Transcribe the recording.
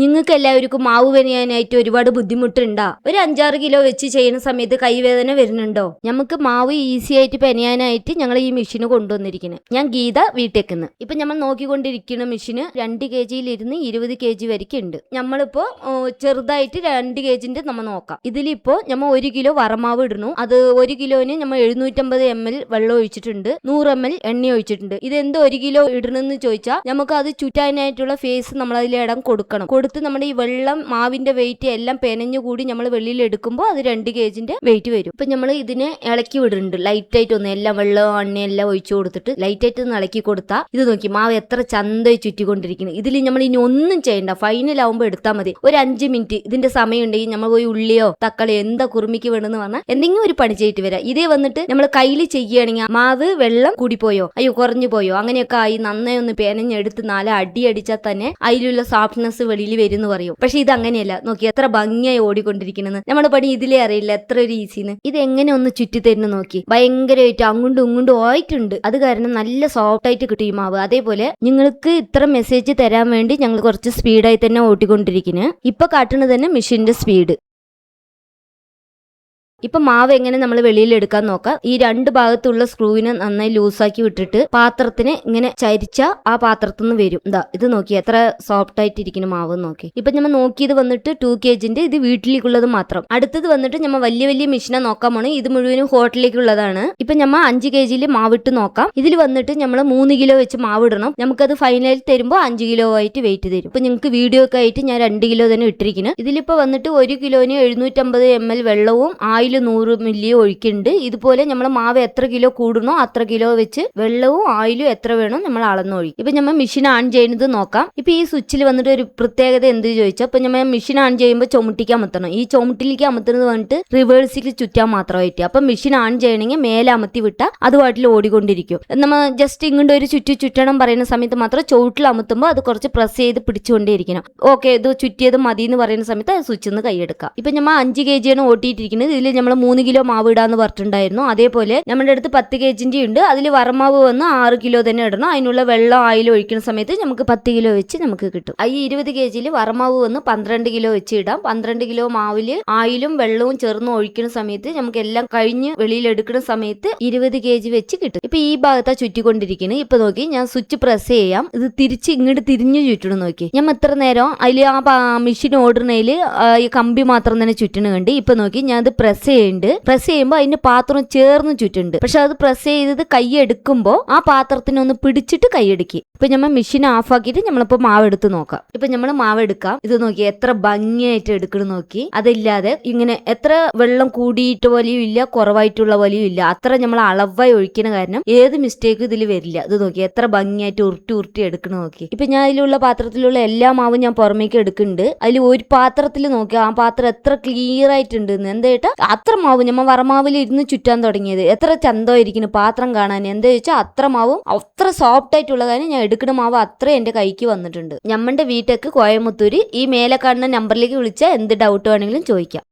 നിങ്ങൾക്ക് എല്ലാവർക്കും മാവ് പനിയാനായിട്ട് ഒരുപാട് ബുദ്ധിമുട്ടുണ്ടോ? ഒരു 5-6 കിലോ വെച്ച് ചെയ്യുന്ന സമയത്ത് കൈവേദന വരുന്നുണ്ടോ? നമുക്ക് മാവ് ഈസി ആയിട്ട് പനിയാനായിട്ട് ഞങ്ങൾ ഈ മെഷീന് കൊണ്ടുവന്നിരിക്കുന്നത്. ഞാൻ ഗീത വീട്ടേക്കുന്നു. ഇപ്പൊ നമ്മൾ നോക്കിക്കൊണ്ടിരിക്കുന്ന മെഷീന് 2 kg-ലിരുന്ന് 20 kg വരെയ്ക്ക് ഉണ്ട്. നമ്മളിപ്പോ ചെറുതായിട്ട് 2 kg നമ്മൾ നോക്കാം. ഇതിലിപ്പോ നമ്മൾ 1 കിലോ വറമാവ് ഇടുന്നു. അത് 1 കിലോന് നമ്മൾ 750 ml വെള്ളം ഒഴിച്ചിട്ടുണ്ട്, 100 ml എണ്ണ ഒഴിച്ചിട്ടുണ്ട്. ഇതെന്ത് 1 കിലോ ഇടണമെന്ന് ചോദിച്ചാൽ നമുക്ക് അത് ചുറ്റാനായിട്ടുള്ള ഫേസ് നമ്മൾ അതിൽ ഇടം കൊടുക്കണം. കൊടുത്ത് നമ്മുടെ ഈ വെള്ളം മാവിന്റെ വെയിറ്റ് എല്ലാം പെനഞ്ഞുകൂടി നമ്മൾ വെളിയിൽ എടുക്കുമ്പോൾ അത് 2 kg വെയിറ്റ് വരും. ഇപ്പൊ നമ്മൾ ഇതിനെ ഇളക്കി വിടുന്നുണ്ട് ലൈറ്റ് ആയിട്ട് ഒന്ന്, എല്ലാം വെള്ളം എണ്ണ എല്ലാം ഒഴിച്ചു കൊടുത്തിട്ട് ലൈറ്റ് ആയിട്ട് ഒന്ന് ഇളക്കി കൊടുത്താൽ ഇത് നോക്കി മാവ് എത്ര ചന്തമായി ചുറ്റിക്കൊണ്ടിരിക്കുന്നു. ഇതിൽ നമ്മൾ ഇനി ഒന്നും ചെയ്യണ്ട, ഫൈനൽ ആവുമ്പോൾ എടുത്താൽ മതി. ഒരു 5 മിനിറ്റ് ഇതിന്റെ സമയം ഉണ്ടെങ്കിൽ നമ്മൾ പോയി ഉള്ളിയോ തക്കാളിയോ എന്താ കുറുമിക്ക് വേണമെന്ന് പറഞ്ഞാൽ എന്തെങ്കിലും ഒരു പണി ചെയ്തിട്ട് വരാം. ഇതേ വന്നിട്ട് നമ്മൾ കയ്യിൽ ചെയ്യുകയാണെങ്കിൽ മാവ് വെള്ളം കൂടിപ്പോയോ, അയ്യോ കുറഞ്ഞു പോയോ, അങ്ങനെയൊക്കെ ആയി നന്നായി ഒന്ന് പേനഞ്ഞെടുത്ത് 4 അടി അടിച്ചാൽ തന്നെ അതിലുള്ള സോഫ്റ്റ്നെസ് വെളിയിൽ വരുന്നു പറയും. പക്ഷെ ഇത് അങ്ങനെയല്ല. നോക്കി എത്ര ഭംഗിയായി ഓടിക്കൊണ്ടിരിക്കുന്നത്. നമ്മുടെ പണി ഇതിലേ അറിയില്ല എത്ര ഒരു ഈസിന്ന്. ഇത് എങ്ങനെ ഒന്ന് ചുറ്റി തരുന്നു നോക്കി. ഭയങ്കരമായിട്ട് അങ്ങോട്ടും ഇങ്ങോട്ടും ആയിട്ടുണ്ട്. അത് കാരണം നല്ല സോഫ്റ്റ് ആയിട്ട് കിട്ടും ഈ മാവ്. അതേപോലെ നിങ്ങൾക്ക് ഇത്ര മെസ്സേജ് തരാൻ വേണ്ടി ഞങ്ങൾ കുറച്ച് സ്പീഡായി തന്നെ ഓട്ടിക്കൊണ്ടിരിക്കുന്നത്. ഇപ്പൊ കാട്ടുന്നത് തന്നെ മെഷീന്റെ സ്പീഡ്. ഇപ്പൊ മാവ് എങ്ങനെ നമ്മൾ വെളിയിൽ എടുക്കാൻ നോക്കാം. ഈ 2 ഭാഗത്തുള്ള സ്ക്രൂവിനെ നന്നായി ലൂസാക്കി വിട്ടിട്ട് പാത്രത്തിന് ഇങ്ങനെ ചരിച്ച ആ പാത്രത്തിൽ നിന്ന് വരും. ഇത് നോക്കി എത്ര സോഫ്റ്റ് ആയിട്ട് ഇരിക്കുന്ന മാവ് നോക്കി. ഇപ്പൊ നമ്മൾ നോക്കിയത് വന്നിട്ട് 2 kg, ഇത് വീട്ടിലേക്കുള്ളത് മാത്രം. അടുത്തത് വന്നിട്ട് നമ്മൾ വലിയ വലിയ മെഷീനെ നോക്കാൻ പോണേ. ഇത് മുഴുവനും ഹോട്ടലിലേക്കുള്ളതാണ്. ഇപ്പൊ നമ്മൾ 5 kg മാവിട്ട് നോക്കാം. ഇതിൽ വന്നിട്ട് നമ്മൾ 3 കിലോ വെച്ച് മാവ് ഇടണം. നമുക്കത് ഫൈനലിൽ തരുമ്പോൾ 5 കിലോ ആയിട്ട് വെയിറ്റ് തരും. ഇപ്പൊ നിങ്ങൾക്ക് വീഡിയോ ഒക്കെ ആയിട്ട് ഞാൻ 2 കിലോ തന്നെ ഇട്ടിരിക്കുന്നത്. ഇതിലിപ്പോ വന്നിട്ട് 1 കിലോന് 750 ml വെള്ളവും 100 മില്ലി ഒഴിക്കുന്നുണ്ട്. ഇതുപോലെ നമ്മൾ മാവ് എത്ര കിലോ കൂടുന്നോ അത്ര കിലോ വെച്ച് വെള്ളവും ഓയിലും എത്ര വേണോ നമ്മൾ അളന്നൊഴിക്കും. ഇപ്പൊ നമ്മൾ മെഷീൻ ഓൺ ചെയ്യുന്നത് നോക്കാം. ഇപ്പൊ ഈ സ്വിച്ചിൽ വന്നിട്ട് ഒരു പ്രത്യേകത എന്ത് ചോദിച്ചാൽ, ഇപ്പൊ നമ്മൾ മെഷീൻ ഓൺ ചെയ്യുമ്പോൾ ചുമട്ടിക്ക് അമർത്തണം. ഈ ചുമട്ടിലേക്ക് അമർത്തുന്നത് വന്നിട്ട് റിവേഴ്സിൽ ചുറ്റാൻ മാത്രമായിട്ട്. അപ്പൊ മെഷീൻ ഓൺ ചെയ്യണമെങ്കിൽ മേലെ അമർത്തി വിട്ടാൽ അതുമായിട്ട് ഓടിക്കൊണ്ടിരിക്കും. നമ്മൾ ജസ്റ്റ് ഇങ്ങോട്ട് ഒരു ചുറ്റണം പറയുന്ന സമയത്ത് മാത്രം ചുവട്ടിൽ അമർത്തുമ്പോൾ അത് കുറച്ച് പ്രസ് ചെയ്ത് പിടിച്ചുകൊണ്ടേയിരിക്കണം. ഓക്കെ, ഇത് ചുറ്റിയത് മതി എന്ന് പറയുന്ന സമയത്ത് അത് സ്വിച്ചിൽ നിന്ന് കൈയെടുക്കാം. ഇപ്പൊ നമ്മൾ 5 kg ആണ് ഓട്ടിയിട്ടിരിക്കുന്നത്. ഇതിൽ നമ്മൾ 3 കിലോ മാവ് ഇടാന്ന് പറഞ്ഞിട്ടുണ്ടായിരുന്നു. അതേപോലെ നമ്മുടെ അടുത്ത് 10 kg ഉണ്ട്. അതിൽ വറമാവ് വന്ന് 6 കിലോ തന്നെ ഇടണം. അതിനുള്ള വെള്ളം ആയിൽ ഒഴിക്കുന്ന സമയത്ത് നമുക്ക് 10 കിലോ വെച്ച് നമുക്ക് കിട്ടും. ഈ 20 kg വറമാവ് വന്ന് 12 കിലോ വെച്ച് ഇടാം. 12 കിലോ മാവില് ആയിലും വെള്ളവും ചേർന്ന് ഒഴിക്കുന്ന സമയത്ത് നമുക്ക് എല്ലാം കഴിഞ്ഞ് വെളിയിൽ എടുക്കുന്ന സമയത്ത് 20 kg വെച്ച് കിട്ടും. ഇപ്പൊ ഈ ഭാഗത്താ ചുറ്റിക്കൊണ്ടിരിക്കുന്നത്. ഇപ്പൊ നോക്കി, ഞാൻ സ്വിച്ച് പ്രസ് ചെയ്യാം. ഇത് തിരിച്ച് ഇങ്ങോട്ട് തിരിഞ്ഞു ചുറ്റണം നോക്കി. ഞാൻ എത്ര നേരം അതിൽ ആ മെഷീൻ ഓടുന്നതിൽ ഈ കമ്പി മാത്രം തന്നെ ചുറ്റണ കണ്ട്. ഇപ്പൊ നോക്കി, ഞാൻ അത് പ്രസ് ചെയ്യുന്നുണ്ട്. പ്രസ് ചെയ്യുമ്പോൾ അതിന്റെ പാത്രം ചേർന്ന് ചുറ്റുണ്ട്. പക്ഷെ അത് പ്രസ് ചെയ്തത് കൈ എടുക്കുമ്പോൾ ആ പാത്രത്തിനൊന്ന് പിടിച്ചിട്ട് കൈ എടുക്കി. ഇപ്പൊ നമ്മൾ മെഷീൻ ഓഫ് ആക്കിയിട്ട് നമ്മളിപ്പോ മാവ് എടുത്ത് നോക്കാം. ഇപ്പൊ നമ്മൾ മാവ് എടുക്കാം. ഇത് നോക്കി എത്ര ഭംഗിയായിട്ട് എടുക്കണം നോക്കി. അതില്ലാതെ ഇങ്ങനെ എത്ര വെള്ളം കൂടിയിട്ട് പോലെയും ഇല്ല, കുറവായിട്ടുള്ള പോലെയും ഇല്ല. അത്ര നമ്മൾ അളവായി ഒഴിക്കുന്ന കാരണം ഏത് മിസ്റ്റേക്കും ഇതിൽ വരില്ല. ഇത് നോക്കി എത്ര ഭംഗിയായിട്ട് ഉരുട്ടി എടുക്കണം നോക്കി. ഇപ്പൊ ഞാൻ അതിലുള്ള പാത്രത്തിലുള്ള എല്ലാ മാവും ഞാൻ പുറമേക്ക് എടുക്കുന്നുണ്ട്. അതിൽ ഒരു പാത്രത്തിൽ നോക്കി ആ പാത്രം എത്ര ക്ലിയർ ആയിട്ടുണ്ട്. എന്തായിട്ടാ അത്ര മാവ് നമ്മൾ വറമാവിൽ ഇരുന്ന് ചുറ്റാൻ തുടങ്ങിയത്. എത്ര ചന്തമായിരിക്കുന്നു പാത്രം കാണാൻ. എന്താ ചോദിച്ചാൽ അത്ര മാവും അത്ര സോഫ്റ്റ് ആയിട്ടുള്ള കാര്യം ഞാൻ എടുക്കുന്ന മാവ് അത്ര എന്റെ കൈക്ക് വന്നിട്ടുണ്ട്. ഞമ്മന്റെ വീട്ടിലേക്ക് കോയമ്പത്തൂര് ഈ മേലെ കാണുന്ന നമ്പറിലേക്ക് വിളിച്ചാൽ എന്ത് ഡൗട്ട് വേണമെങ്കിലും ചോദിക്കാം.